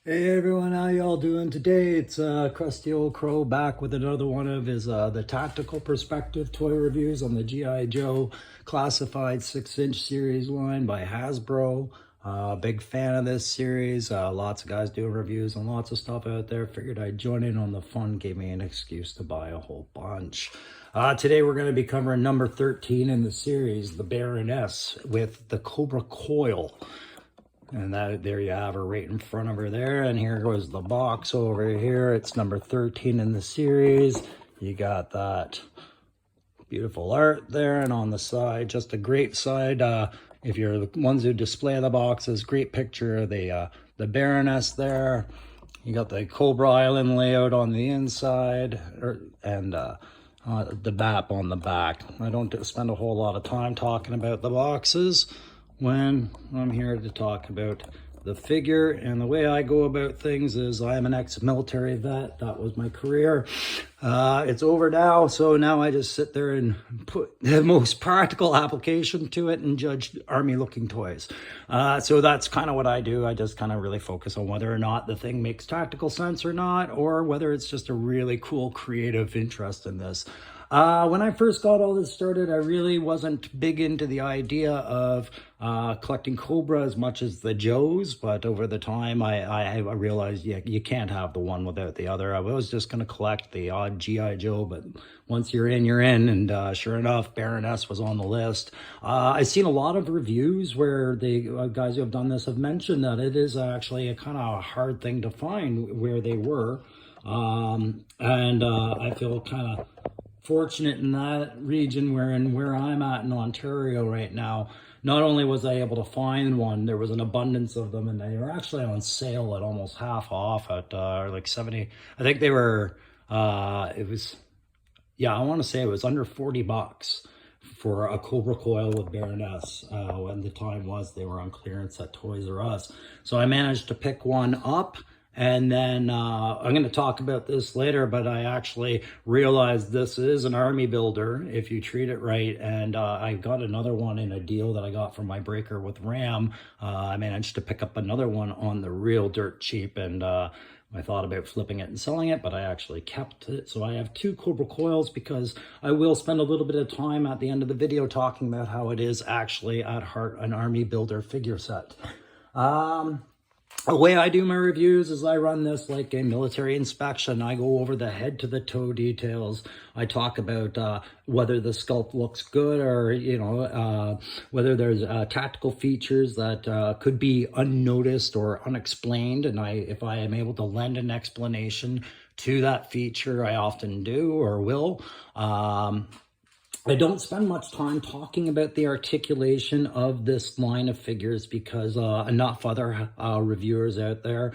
Hey everyone, how y'all doing today? It's Crusty Old Crow back with another one of his the tactical perspective toy reviews on the G.I. Joe classified 6-inch series line by Hasbro. Big fan of this series. Lots of guys doing reviews and lots of stuff out there. Figured I'd join in on the fun, gave me an excuse to buy a whole bunch. Today we're going to be covering number 13 in the series, the Baroness, with the Cobra COIL. And there you have her right in front of her there. And here goes the box over here. It's number 13 in the series. You got that beautiful art there. And on the side, just a great side. If you're the ones who display the boxes, great picture of the Baroness there. You got the Cobra Island layout on the inside. And the map on the back. I don't spend a whole lot of time talking about the boxes when I'm here to talk about the figure. And the way I go about things is I'm an ex-military vet. That was my career. It's over now, so now I just sit there and put the most practical application to it and judge army looking toys. So that's kind of what I do. I just kind of really focus on whether or not the thing makes tactical sense or not, or whether it's just a really cool creative interest in this. When I first got all this started, I really wasn't big into the idea of collecting Cobra as much as the Joes, but over the time I realized you can't have the one without the other. I was just going to collect the odd G.I. Joe, but once you're in, and sure enough, Baroness was on the list. I've seen a lot of reviews where the guys who have done this have mentioned that it is actually a kind of hard thing to find where they were, and I feel kind of fortunate in that region where I'm at in Ontario right now. Not only was I able to find one, there was an abundance of them, and they were actually on sale at almost half off at like 70. I think they were, it was, yeah, I want to say it was under 40 bucks for a Cobra COIL with Baroness. When the time was, they were on clearance at Toys R Us. So I managed to pick one up. And then I'm going to talk about this later, but I actually realized this is an army builder if you treat it right. And I got another one in a deal that I got from my breaker with Ram. I managed to pick up another one on the real dirt cheap, and I thought about flipping it and selling it, but I actually kept it. So I have two Cobra COILs because I will spend a little bit of time at the end of the video talking about how it is actually at heart an army builder figure set. The way I do my reviews is I run this like a military inspection. I go over the head to the toe details. I talk about whether the sculpt looks good, or, whether there's tactical features that could be unnoticed or unexplained. And if I am able to lend an explanation to that feature, I often do or will. I don't spend much time talking about the articulation of this line of figures because enough other reviewers out there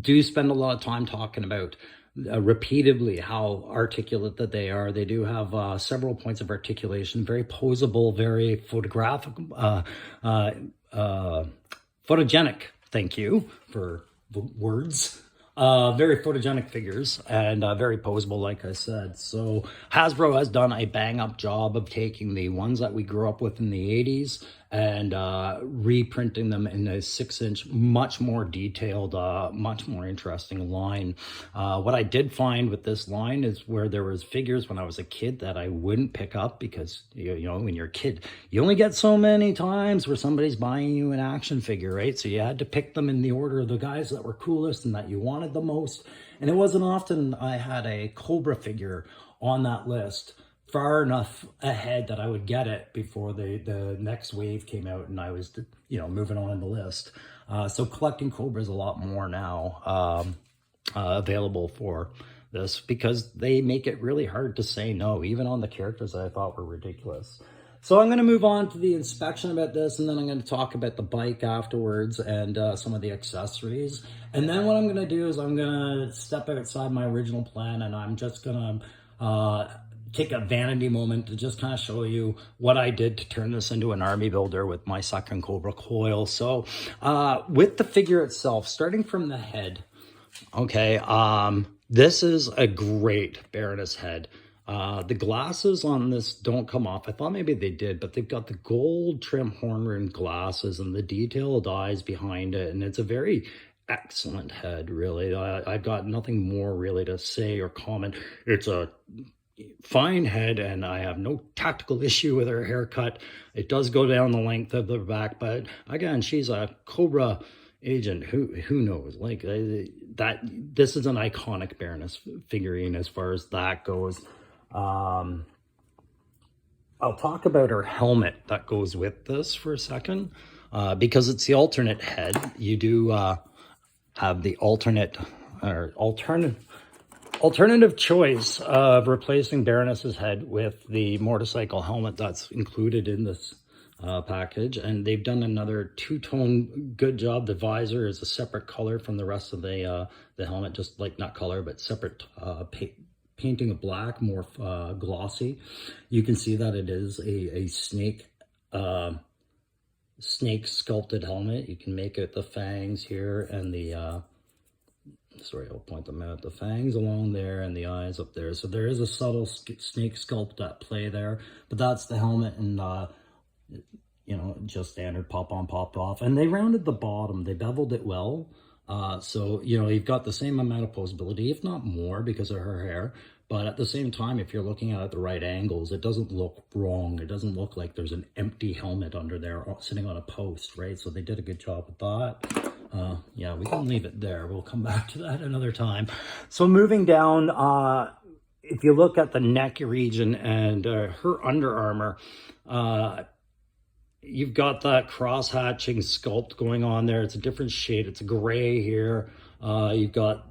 do spend a lot of time talking about repeatedly how articulate that they are. They do have several points of articulation, very posable, very photographic, photogenic. Thank you for the words. Very photogenic figures and very posable, like I said. So Hasbro has done a bang-up job of taking the ones that we grew up with in the 80s and reprinting them in a 6-inch, much more detailed, much more interesting line. What I did find with this line is where there was figures when I was a kid that I wouldn't pick up because, when you're a kid, you only get so many times where somebody's buying you an action figure, right? So you had to pick them in the order of the guys that were coolest and that you wanted the most. And it wasn't often I had a Cobra figure on that list far enough ahead that I would get it before the next wave came out and I was, moving on in the list. So collecting Cobra is a lot more now available for this because they make it really hard to say no, even on the characters that I thought were ridiculous. So I'm going to move on to the inspection about this, and then I'm going to talk about the bike afterwards and some of the accessories. And then what I'm going to do is I'm going to step outside my original plan, and I'm just going to take a vanity moment to just kind of show you what I did to turn this into an army builder with my second Cobra COIL. So with the figure itself, starting from the head, okay, this is a great Baroness head. The glasses on this don't come off. I thought maybe they did, but they've got the gold trim horn rimmed glasses and the detailed eyes behind it. And it's a very excellent head, really. I've got nothing more really to say or comment. It's a fine head, and I have no tactical issue with her haircut. It does go down the length of the back, but again, she's a Cobra agent. Who knows? Like that, this is an iconic Baroness figurine as far as that goes. I'll talk about her helmet that goes with this for a second, because it's the alternate head. You do have the alternative choice of replacing Baroness's head with the motorcycle helmet that's included in this package, and they've done another two-tone good job. The visor is a separate color from the rest of the helmet, just like not color, but separate painting of black, more glossy. You can see that it is a snake sculpted helmet. You can make out the fangs here and the sorry, I'll point them out. The fangs along there and the eyes up there. So there is a subtle snake sculpt at play there, but that's the helmet, and you know, just standard pop on, pop off. And they rounded the bottom. They beveled it well. So, you know, you've got the same amount of posability, if not more, because of her hair. But at the same time, if you're looking at it at the right angles, it doesn't look wrong. It doesn't look like there's an empty helmet under there sitting on a post, right? So they did a good job with that. Yeah, we can leave it there. We'll come back to that another time. So moving down, if you look at the neck region and her under armor, you've got that cross-hatching sculpt going on there. It's a different shade. It's gray here. You've got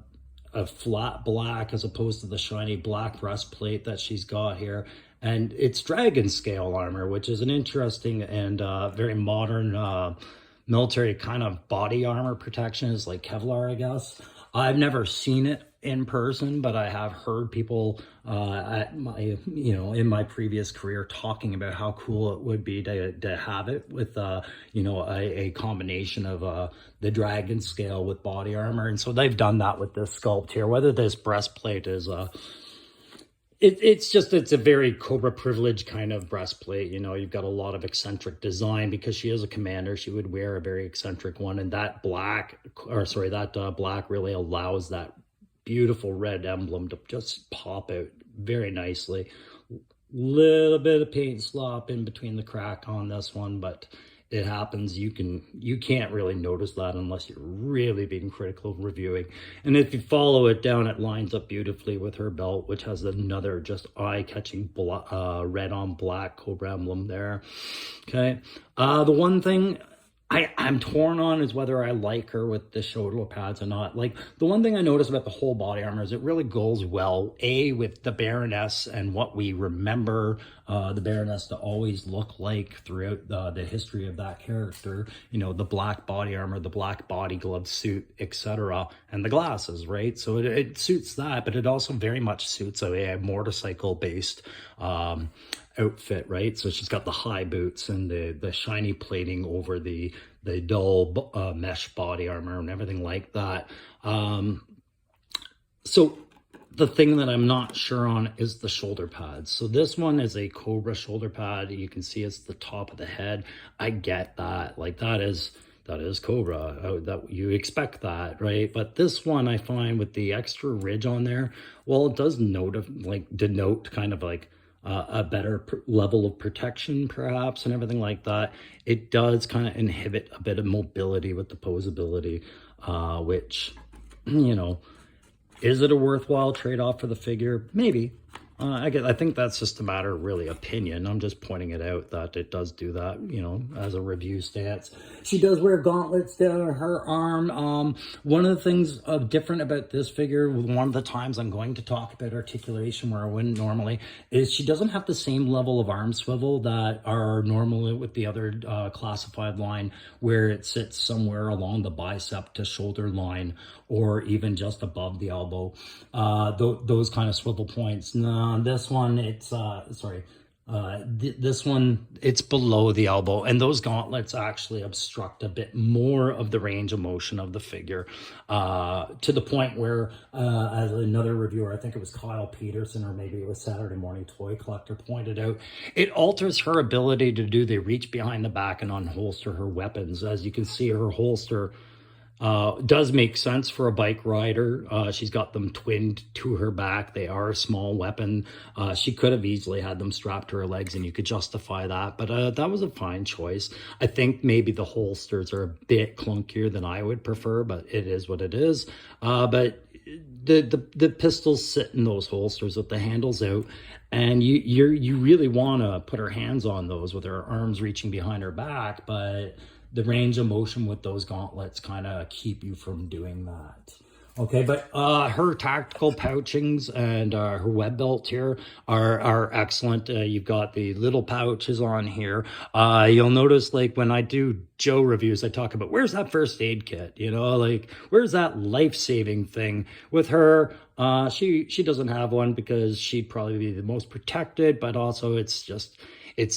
a flat black as opposed to the shiny black breastplate that she's got here. And it's dragon scale armor, which is an interesting and very modern military kind of body armor protection. Is like Kevlar, I guess. I've never seen it in person, but I have heard people at my, you know, in my previous career talking about how cool it would be to have it with, you know, a combination of the dragon scale with body armor. And so they've done that with this sculpt here. Whether this breastplate is it's a very Cobra privilege kind of breastplate. You know, you've got a lot of eccentric design because she is a commander. She would wear a very eccentric one, and that black really allows that beautiful red emblem to just pop out very nicely. Little bit of paint slop in between the crack on this one, but it happens. You can't really notice that unless you're really being critical reviewing. And if you follow it down, it lines up beautifully with her belt, which has another just eye-catching red on black Cobra emblem there. Okay. The one thing I'm torn on is whether I like her with the shoulder pads or not. Like, the one thing I notice about the whole body armor is it really goes well, with the Baroness and what we remember the Baroness to always look like throughout the history of that character. You know, the black body armor, the black body glove suit, etc., and the glasses, right? So it suits that, but it also very much suits a motorcycle-based outfit, right? So she's got the high boots and the shiny plating over the dull mesh body armor and everything like that. So the thing that I'm not sure on is the shoulder pads. So this one is a Cobra shoulder pad. You can see it's the top of the head. I get that. Like, that is Cobra. That you expect that, right? But this one I find with the extra ridge on there, well, it does denote kind of like a better level of protection, perhaps, and everything like that. It does kind of inhibit a bit of mobility with the posability, which, you know, is it a worthwhile trade-off for the figure? Maybe. I think that's just a matter of really opinion. I'm just pointing it out that it does do that, you know, as a review stance. She does wear gauntlets down her arm. One of the things different about this figure, one of the times I'm going to talk about articulation where I wouldn't normally, is she doesn't have the same level of arm swivel that are normal with the other classified line, where it sits somewhere along the bicep to shoulder line or even just above the elbow. Those kind of swivel points. No, this one, it's this one, it's below the elbow, and those gauntlets actually obstruct a bit more of the range of motion of the figure, to the point where, as another reviewer, I think it was Kyle Peterson, or maybe it was Saturday Morning Toy Collector, pointed out, it alters her ability to do the reach behind the back and unholster her weapons. As you can see, her holster Does make sense for a bike rider. She's got them twinned to her back. They are a small weapon. She could have easily had them strapped to her legs and you could justify that, but that was a fine choice. I think maybe the holsters are a bit clunkier than I would prefer, but it is what it is. But the pistols sit in those holsters with the handles out, and you really want to put her hands on those with her arms reaching behind her back, but the range of motion with those gauntlets kind of keep you from doing that. Okay, but her tactical pouchings and her web belt here are excellent. You've got the little pouches on here. You'll notice, like, when I do Joe reviews, I talk about where's that first aid kit, you know, like where's that life-saving thing. With her, she doesn't have one because she'd probably be the most protected, but also it's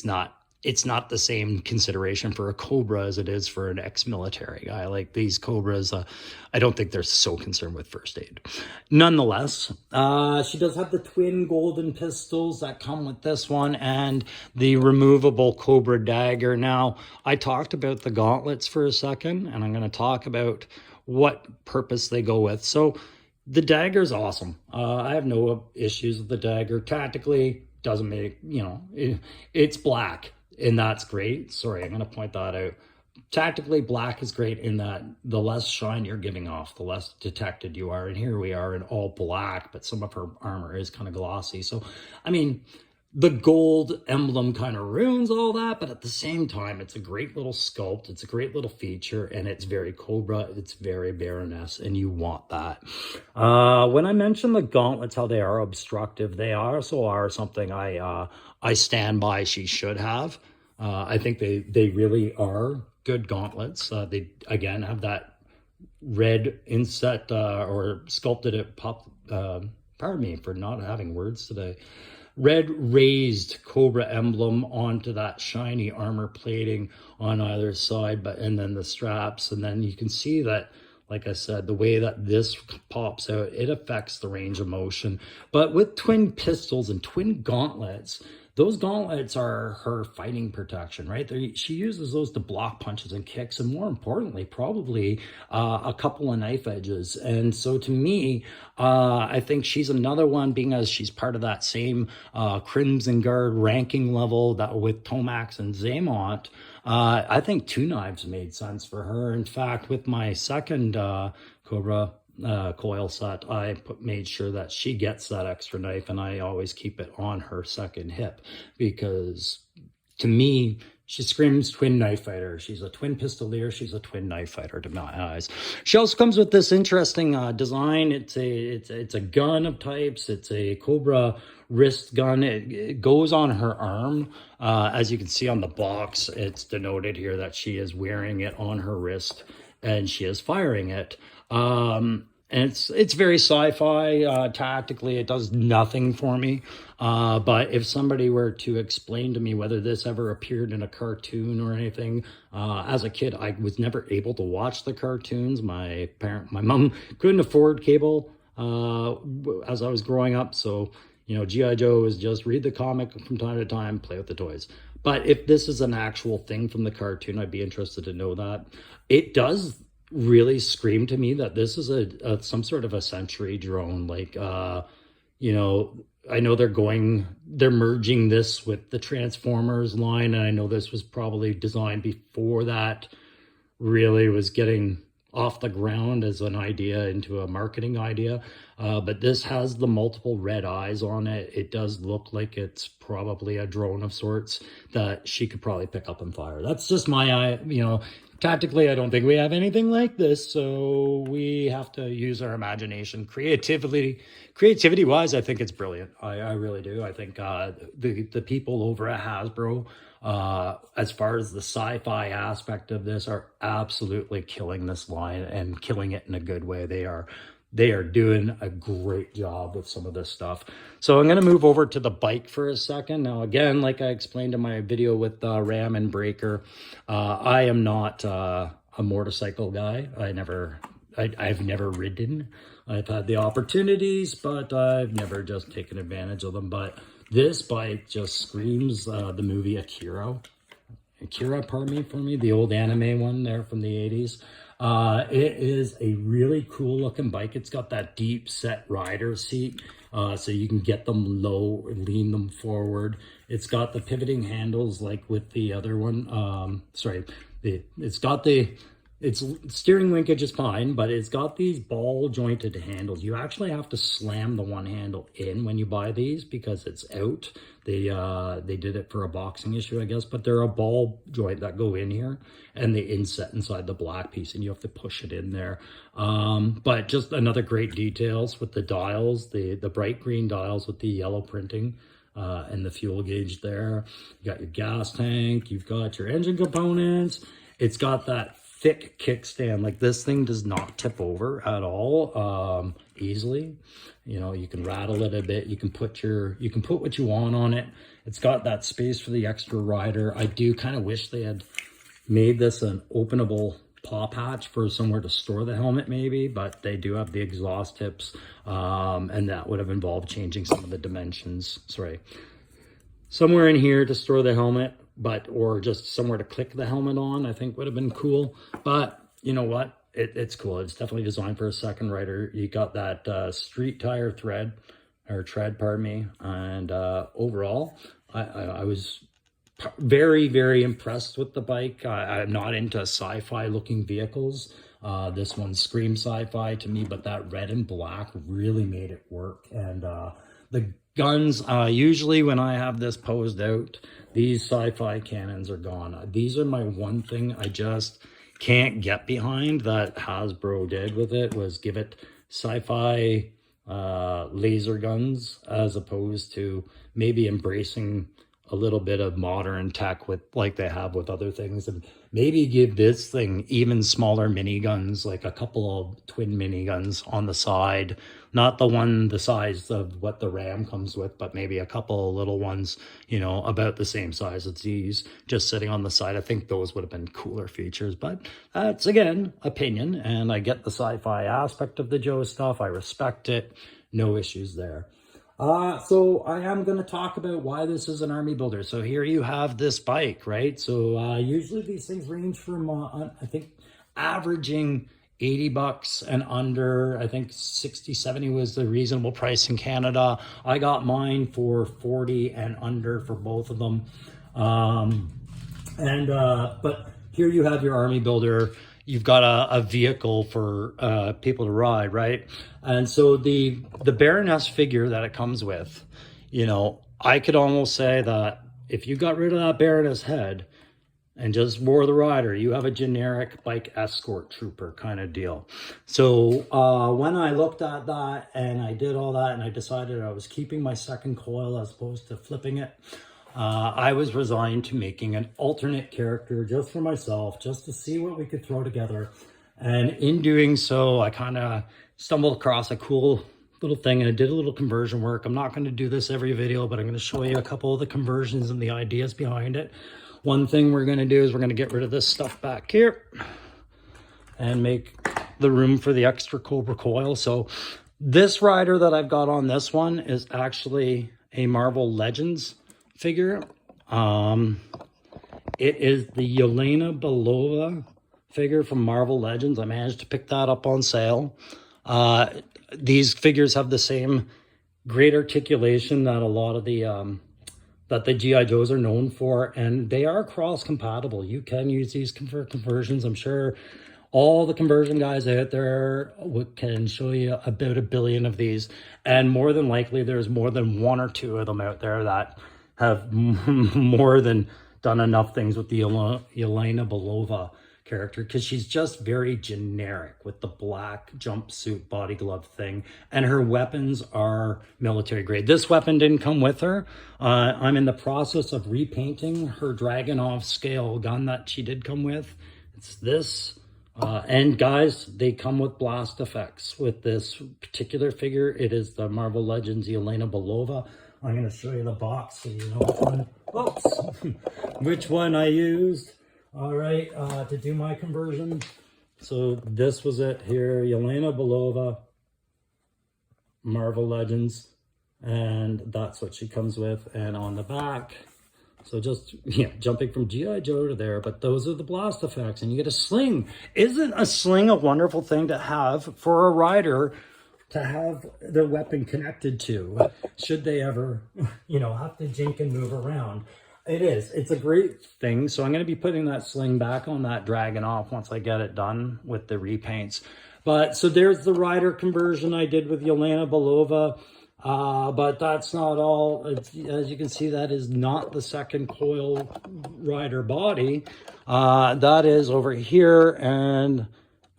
not the same consideration for a Cobra as it is for an ex-military guy. Like these Cobras, I don't think they're so concerned with first aid. Nonetheless, she does have the twin golden pistols that come with this one and the removable Cobra dagger. Now, I talked about the gauntlets for a second, and I'm going to talk about what purpose they go with. So the dagger's awesome. I have no issues with the dagger. Tactically, doesn't make, you know, it's black. And that's great. Sorry, I'm going to point that out. Tactically, black is great in that the less shine you're giving off, the less detected you are. And here we are in all black, but some of her armor is kind of glossy. So, I mean, the gold emblem kind of ruins all that, but at the same time, it's a great little sculpt. It's a great little feature, and it's very Cobra. It's very Baroness, and you want that. When I mentioned the gauntlets, how they are obstructive, they also are something I stand by she should have. I think they really are good gauntlets. They, again, have that red inset or sculpted it pardon me for not having words today. Red raised Cobra emblem onto that shiny armor plating on either side, and then the straps, and then you can see that, like I said, the way that this pops out, it affects the range of motion. But with twin pistols and twin gauntlets, those gauntlets are her fighting protection, right? She uses those to block punches and kicks, and more importantly, probably a couple of knife edges. And so to me, I think she's another one, being as she's part of that same Crimson Guard ranking level that with Tomax and Zaymont. I think two knives made sense for her. In fact, with my second Cobra COIL set, I made sure that she gets that extra knife, and I always keep it on her second hip because to me, she screams twin knife fighter. She's a twin pistolier. She's a twin knife fighter to my eyes. She also comes with this interesting design. It's a gun of types. It's a Cobra Wrist Gun. It goes on her arm. As you can see on the box, it's denoted here that she is wearing it on her wrist and she is firing it. And it's very sci-fi. Tactically, it does nothing for me. But if somebody were to explain to me whether this ever appeared in a cartoon or anything, as a kid, I was never able to watch the cartoons. My mom couldn't afford cable as I was growing up. So, you know, G.I. Joe is just read the comic from time to time, play with the toys. But if this is an actual thing from the cartoon, I'd be interested to know that. It does really scream to me that this is some sort of a Sentry drone. Like, you know, I know they're merging this with the Transformers line, and I know this was probably designed before that really was getting off the ground as an idea into a marketing idea. But this has the multiple red eyes on it. It does look like it's probably a drone of sorts that she could probably pick up and fire. That's just my, you know, tactically, I don't think we have anything like this, so we have to use our imagination. Creativity-wise, I think it's brilliant. I really do. I think the people over at Hasbro, as far as the sci-fi aspect of this, are absolutely killing this line and killing it in a good way. They are doing a great job with some of this stuff. So I'm going to move over to the bike for a second. Now, again, like I explained in my video with Ram and Breaker, I am not a motorcycle guy. I've never ridden. I've had the opportunities, but I've never just taken advantage of them. But this bike just screams the movie Akira, pardon me, for me, the old anime one there from the 80s. It is a really cool looking bike. It's got that deep set rider seat, so you can get them low or lean them forward. It's got the pivoting handles like with the other one. Its steering linkage is fine, but it's got these ball jointed handles. You actually have to slam the one handle in when you buy these because it's out. They did it for a boxing issue, I guess, but they're a ball joint that go in here and they inset inside the black piece and you have to push it in there. But just another great details with the dials, the bright green dials with the yellow printing. And the fuel gauge there. You got your gas tank, you've got your engine components. It's got that thick kickstand. Like this thing does not tip over at all easily. You know, you can rattle it a bit. You can put what you want on it. It's got that space for the extra rider. I do kind of wish they had made this an openable pop hatch for somewhere to store the helmet maybe, but they do have the exhaust tips, and that would have involved changing some of the dimensions. Somewhere in here to store the helmet, or just somewhere to click the helmet on, I think would have been cool. But you know what? It's cool. It's definitely designed for a second rider. You got that street tire tread, pardon me. And overall, I was very, very impressed with the bike. I'm not into sci-fi looking vehicles. This one screams sci-fi to me, but that red and black really made it work. And the guns, usually when I have this posed out, these sci-fi cannons are gone. These are my one thing I just can't get behind that Hasbro did with it, was give it sci-fi laser guns as opposed to maybe embracing a little bit of modern tech with like they have with other things, and maybe give this thing even smaller miniguns, like a couple of twin miniguns on the side, not the one the size of what the Ram comes with, but maybe a couple of little ones, you know, about the same size as these, just sitting on the side. I think those would have been cooler features, but that's again opinion, and I get the sci-fi aspect of the Joe stuff. I respect it, no issues there. So I am going to talk about why this is an army builder. So here you have this bike, right? So usually these things range from, I think, averaging $80 and under. I think 60, 70 was the reasonable price in Canada. I got mine for 40 and under for both of them. But here you have your army builder. You've got a vehicle for people to ride, right? And so the Baroness figure that it comes with, you know, I could almost say that if you got rid of that Baroness head and just wore the rider, you have a generic bike escort trooper kind of deal. So when I looked at that and I did all that and I decided I was keeping my second coil as opposed to flipping it, I was resigned to making an alternate character just for myself, just to see what we could throw together. And in doing so, I kind of stumbled across a cool little thing and I did a little conversion work. I'm not going to do this every video, but I'm going to show you a couple of the conversions and the ideas behind it. One thing we're going to do is we're going to get rid of this stuff back here and make the room for the extra Cobra coil. So this rider that I've got on this one is actually a Marvel Legends figure. It is the Yelena Belova figure from Marvel Legends. I managed to pick that up on sale. These figures have the same great articulation that a lot of the that the G.I. Joes are known for, and they are cross compatible. You can use these for conversions. I'm sure all the conversion guys out there can show you about 1 billion of these, and more than likely there's more than 1 or 2 of them out there that have more than done enough things with the Yelena Belova character, because she's just very generic with the black jumpsuit body glove thing, and her weapons are military grade. This weapon didn't come with her. I'm in the process of repainting her Dragunov scale gun that she did come with. It's this. And guys, they come with blast effects with this particular figure. It is the Marvel Legends Yelena Belova. I'm going to show you the box so you know which one I used. All right, to do my conversion. So this was it here, Yelena Belova, Marvel Legends, and that's what she comes with. And on the back, So just, jumping from G.I. Joe to there, but those are the blast effects, and you get a sling. Isn't a sling a wonderful thing to have for a rider to have their weapon connected to, should they ever, have to jink and move around? It is. It's a great thing. So I'm going to be putting that sling back on that Dragon off once I get it done with the repaints. But so there's the rider conversion I did with Yelena Belova. But that's not all. As you can see, that is not the second COIL rider body. That is over here, and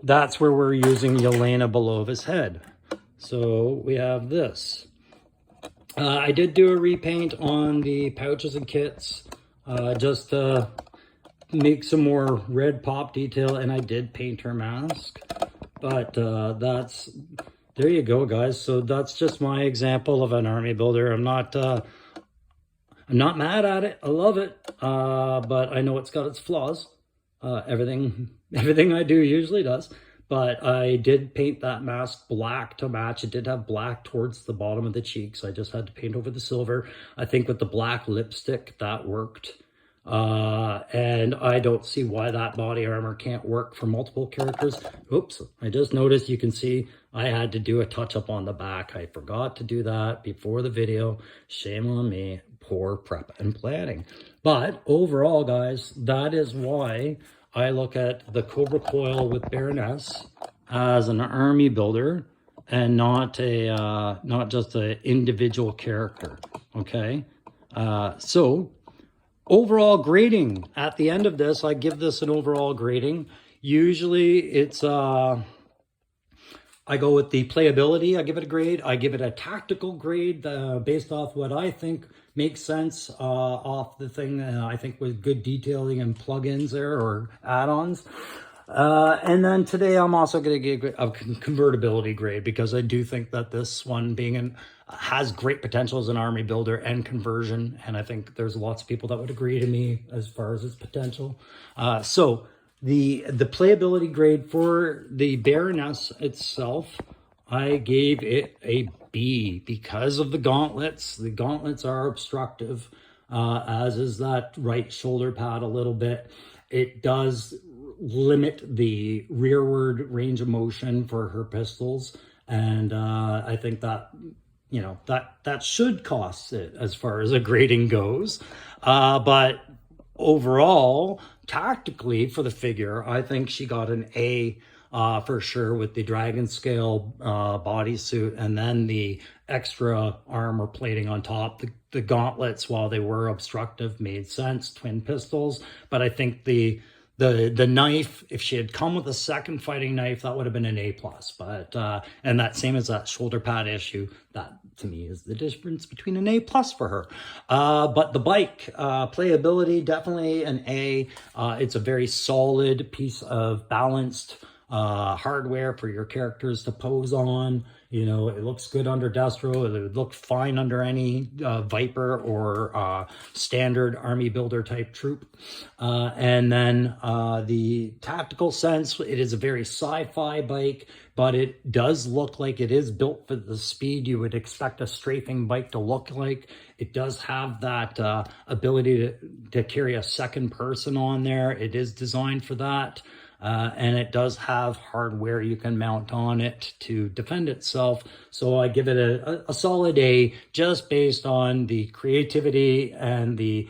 that's where we're using Yelena Belova's head. So we have this. I did do a repaint on the pouches and kits, just to make some more red pop detail, and I did paint her mask. But there you go, guys. So that's just my example of an army builder. I'm not mad at it. I love it, but I know it's got its flaws. Everything I do usually does. But I did paint that mask black to match. It did have black towards the bottom of the cheeks. I just had to paint over the silver. I think with the black lipstick, that worked. And I don't see why that body armor can't work for multiple characters. Oops, I just noticed, you can see I had to do a touch-up on the back. I forgot to do that before the video. Shame on me. Poor prep and planning. But overall, guys, that is why I look at the Cobra COIL with Baroness as an army builder and not just an individual character. Okay, so overall grading at the end of this, I give this an overall grading. Usually it's I go with the playability. I give it a grade. I give it a tactical grade based off what I think makes sense off the thing. I think with good detailing and plugins there or add-ons. And then today I'm also going to give a convertibility grade, because I do think that this one has great potential as an army builder and conversion. And I think there's lots of people that would agree to me as far as its potential. So the playability grade for the Baroness itself, I gave it a B because of the gauntlets. The gauntlets are obstructive, as is that right shoulder pad a little bit. It does limit the rearward range of motion for her pistols, and I think that that should cost it as far as a grading goes. But overall, tactically for the figure, I think she got an A for sure, with the dragon scale bodysuit, and then the extra armor plating on top. The gauntlets, while they were obstructive, made sense, twin pistols. But I think the knife, if she had come with a second fighting knife, that would have been an A+. But and that same as that shoulder pad issue, that to me is the difference between an A+ for her. But the bike playability, definitely an A. It's a very solid piece of balanced hardware for your characters to pose on. It looks good under Destro. It would look fine under any Viper or standard army builder type troop. And then the tactical sense, it is a very sci-fi bike, but it does look like it is built for the speed you would expect a strafing bike to look like. It does have that ability to carry a second person on there. It is designed for that. And it does have hardware you can mount on it to defend itself. So I give it a solid A, just based on the creativity and the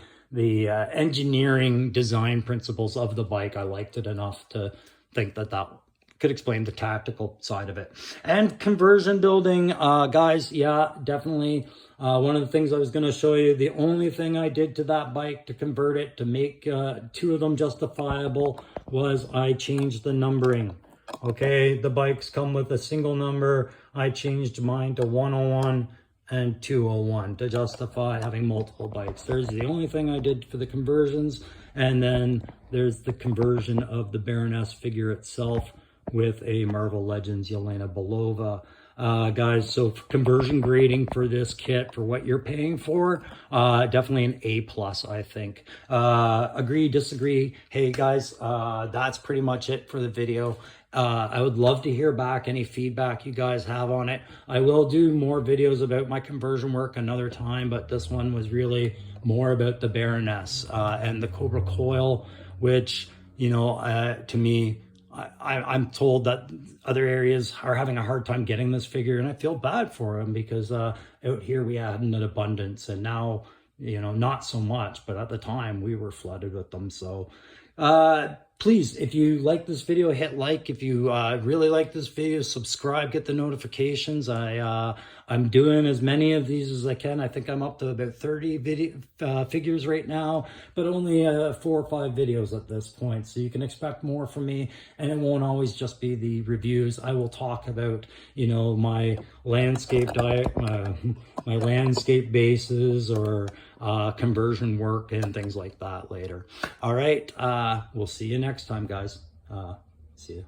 engineering design principles of the bike. I liked it enough to think that could explain the tactical side of it. And conversion building, guys, yeah, definitely. One of the things I was going to show you, the only thing I did to that bike to convert it, to make two of them justifiable, was I changed the numbering. Okay, the bikes come with a single number. I changed mine to 101 and 201 to justify having multiple bikes. There's the only thing I did for the conversions. And then there's the conversion of the Baroness figure itself with a Marvel Legends Yelena Belova. Guys, so for conversion grading for this kit, for what you're paying for, definitely an A+, I think. Agree, disagree? Hey guys, that's pretty much it for the video. I would love to hear back any feedback you guys have on it. I will do more videos about my conversion work another time, but this one was really more about the Baroness and the Cobra COIL, which, you know, to me, I'm told that other areas are having a hard time getting this figure, and I feel bad for them because out here we had an abundance, and now, you know, not so much, but at the time we were flooded with them. So please, if you like this video, hit like. If you really like this video, subscribe, get the notifications. I'm doing as many of these as I can. I think I'm up to about 30 figures right now, but only 4 or 5 videos at this point. So you can expect more from me, and it won't always just be the reviews. I will talk about, you know, my landscape diet, my landscape bases, or conversion work and things like that later. All right, we'll see you next time, guys. See you.